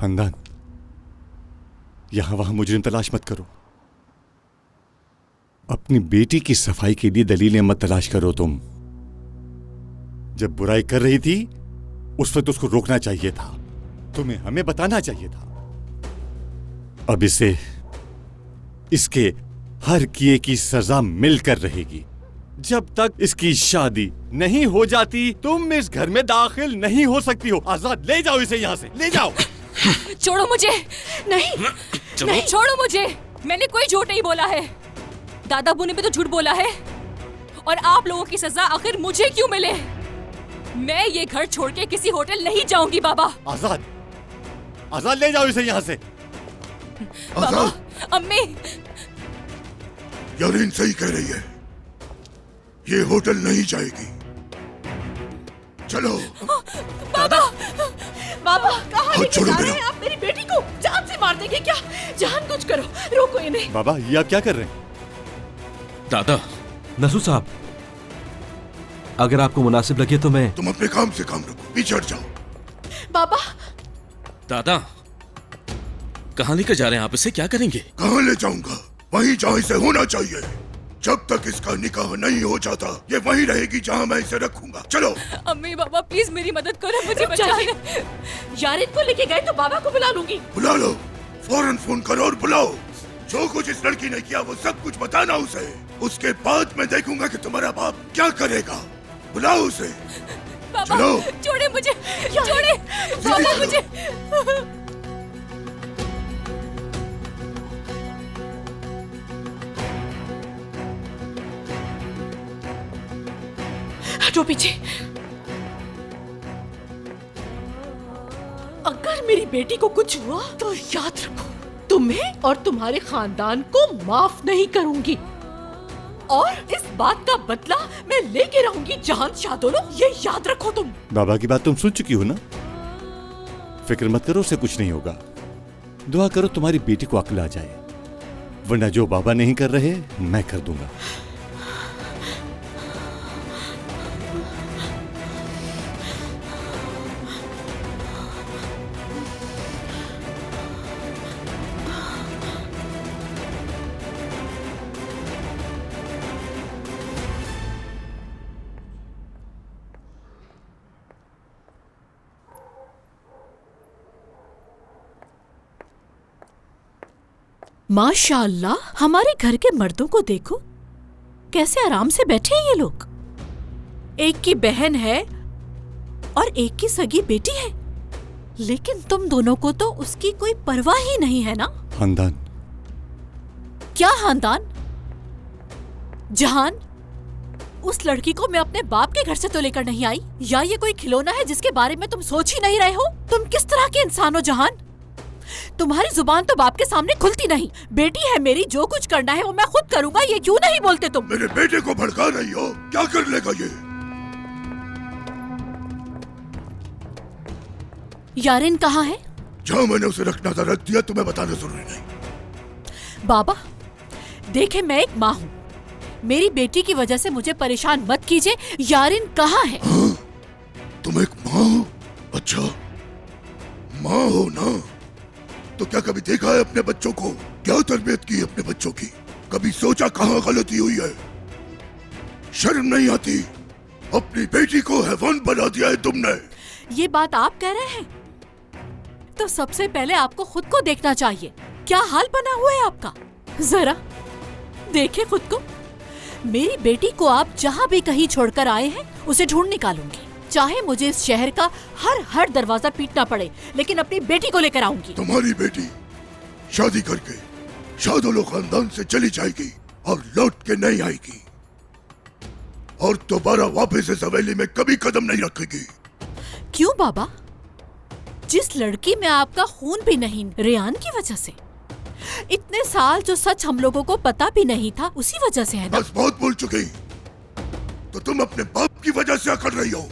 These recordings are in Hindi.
खानदान, यहां वहां मुजरिम तलाश मत करो। अपनी बेटी की सफाई के लिए दलीलें मत तलाश करो। तुम जब बुराई कर रही थी उस वक्त उसको रोकना चाहिए था, तुम्हें हमें बताना चाहिए था। अब इसके हर किए की सजा मिलकर रहेगी। जब तक इसकी शादी नहीं हो जाती तुम इस घर में दाखिल नहीं हो सकती हो। आजाद, ले जाओ इसे यहाँ से, ले जाओ। छोड़ो मुझे। नहीं नहीं, छोड़ो मुझे। मैंने कोई झूठ नहीं बोला है। दादा अबू ने भी तो झूठ बोला है। और आप लोगों की सजा आखिर मुझे क्यों मिले? मैं ये घर छोड़ के किसी होटल नहीं जाऊंगी बाबा। आजाद, आजाद, ले जाओ इसे यहाँ से। बाबा, अम्मी। यारीन सही कह रही है, ये होटल नहीं जाएगी। चलो। बाबा, बाबा कहाँ लेके जा रहे हैं आप मेरी बेटी को? जान से मार देंगे क्या? जान कुछ करो, रोको इन्हें। बाबा, ये आप क्या कर रहे हैं? दादा। नसू साहब, अगर आपको मुनासिब लगे तो मैं। तुम अपने काम से काम रखो, पीछे हट जाओ। बाबा। दादा, कहाँ लेकर जा रहे हैं आप? इसे क्या करेंगे? कहाँ ले जाऊंगा? वहीं जहाँ इसे होना चाहिए। जब तक इसका निकाह नहीं हो जाता ये वहीं रहेगी जहाँ मैं इसे रखूंगा। चलो। अम्मी, बाबा प्लीज मेरी मदद करो, मुझे बचाइए। यारिन को लेके गए तो बाबा को बुला लूंगी। बुला लो, फौरन फोन करो और बुलाओ। जो कुछ इस लड़की ने किया वो सब कुछ बताना उसे। उसके बाद मैं देखूंगा कि तुम्हारा बाप क्या करेगा। बुलाओ उसे। बाबा, चलो। छोड़े मुझे, छोड़े बाबा मुझे। हटो पीछे। अगर मेरी बेटी को कुछ हुआ तो याद रखो, तुम्हें और तुम्हारे खानदान को माफ नहीं करूंगी। और इस बात का बदला मैं लेके रहूंगी जान शादोलो, ये याद रखो तुम। बाबा की बात तुम सुन चुकी हो ना? फिक्र मत करो, उसे कुछ नहीं होगा। दुआ करो तुम्हारी बेटी को अक्ल आ जाए, वरना जो बाबा नहीं कर रहे मैं कर दूंगा। माशाअल्लाह, हमारे घर के मर्दों को देखो कैसे आराम से बैठे हैं ये लोग। एक की बहन है और एक की सगी बेटी है, लेकिन तुम दोनों को तो उसकी कोई परवाह ही नहीं है ना। खानदान? क्या खानदान? जहान, उस लड़की को मैं अपने बाप के घर से तो लेकर नहीं आई, या ये कोई खिलौना है जिसके बारे में तुम सोच ही नहीं रहे हो? तुम किस तरह के इंसान हो जहान? तुम्हारी जुबान तो बाप के सामने खुलती नहीं। बेटी है मेरी, जो कुछ करना है वो मैं खुद करूंगा, ये क्यों नहीं बोलते तुम? मेरे बेटे को भड़का रही हो, क्या कर लेगा ये? यारिन कहाँ है? जहाँ मैंने उसे रखना था रख दिया, तुम्हें बताना जरूरी नहीं। बाबा देखे, मैं एक माँ हूँ, मेरी बेटी की वजह से मुझे परेशान मत कीजिए। यारिन कहाँ है? हाँ? तुम एक माँ हो? अच्छा, माँ हो ना? तो क्या कभी देखा है अपने बच्चों को? क्या तरबियत की अपने बच्चों की? कभी सोचा कहाँ गलती हुई है? शर्म नहीं आती? अपनी बेटी को हैवान बना दिया है तुमने। ये बात आप कह रहे हैं? तो सबसे पहले आपको खुद को देखना चाहिए। क्या हाल बना हुआ है आपका? जरा देखे खुद को। मेरी बेटी को आप जहाँ भी कहीं छोड़कर आए हैं उसे ढूंढ निकालूंगी, चाहे मुझे इस शहर का हर दरवाजा पीटना पड़े, लेकिन अपनी बेटी को लेकर आऊंगी। तुम्हारी बेटी शादी करके शादोलो खानदान से चली जाएगी और लौट के नहीं आएगी, और दोबारा वापस इस हवेली में कभी कदम नहीं रखेगी। क्यों बाबा? जिस लड़की में आपका खून भी नहीं, रेयान की वजह से। इतने साल जो सच हम लोगों को पता भी नहीं था, उसी वजह से है ना? बस बहुत बोल चुकी। तो तुम अपने बाप की वजह से अकड़ रही हो।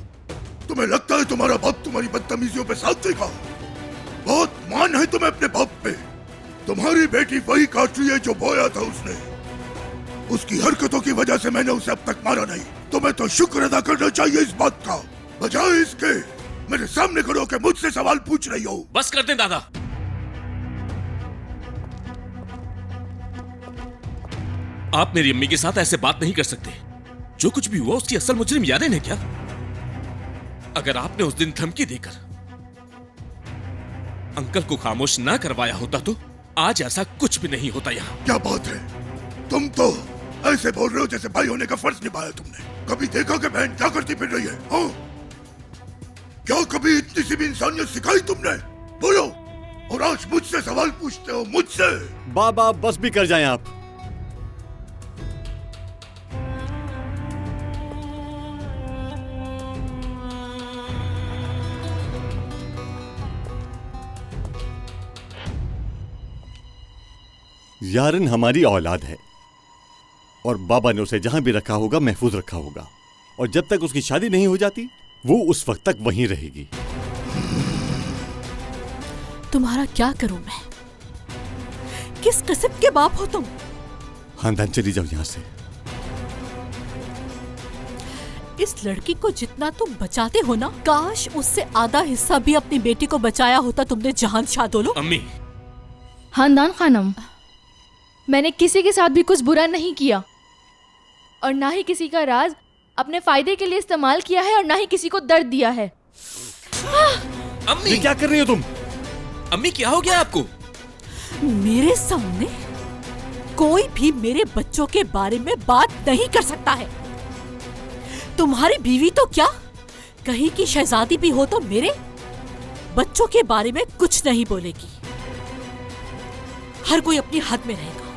तुम्हें लगता है तुम्हारा बाप तुम्हारी बदतमीजियों पे साथ देगा? बहुत मान है तुम्हें अपने बाप पे। तुम्हारी बेटी वही काट रही है जो बोया था उसने। उसकी हरकतों की वजह से मैंने उसे अब तक मारा नहीं। तुम्हें तो शुक्र अदा करना चाहिए इस बात का, बजाय इसके मेरे सामने खड़े होकर मुझसे सवाल पूछ रही हो। बस कर दे दादा, आप मेरी अम्मी के साथ ऐसे बात नहीं कर सकते। जो कुछ भी हुआ उसकी असल मुजरिम यादें है क्या? अगर आपने उस दिन धमकी देकर अंकल को खामोश ना करवाया होता तो आज ऐसा कुछ भी नहीं होता यहाँ। क्या बात है, तुम तो ऐसे बोल रहे हो जैसे भाई होने का फर्ज निभाया तुमने। कभी देखा कि बहन क्या करती फिर रही है? हाँ, क्या कभी इतनी सी भी इंसानियत सिखाई तुमने? बोलो। और आज मुझसे सवाल पूछते हो, मुझसे? बाबा बस भी कर जाएं आप। यारन हमारी औलाद है और बाबा ने उसे जहां भी रखा होगा महफूज रखा होगा, और जब तक उसकी शादी नहीं हो जाती वो उस वक्त तक वहीं रहेगी। तुम्हारा क्या करूं मैं? किस किस्म के बाप हो तुम? खानदान चली जाओ यहां से। इस लड़की को जितना तुम बचाते हो ना, काश उससे आधा हिस्सा भी अपनी बेटी को बचाया होता तुमने जहान शाह दोलो। अम्मी, खानदान खानम, मैंने किसी के साथ भी कुछ बुरा नहीं किया और ना ही किसी का राज अपने फायदे के लिए इस्तेमाल किया है और ना ही किसी को दर्द दिया है। अम्मी, ये क्या कर रही हो तुम? अम्मी क्या हो गया आपको? मेरे सामने कोई भी मेरे बच्चों के बारे में बात नहीं कर सकता है। तुम्हारी बीवी तो क्या, कहीं की शहजादी भी हो तो मेरे बच्चों के बारे में कुछ नहीं बोलेगी। हर कोई अपनी हद में रहेगा।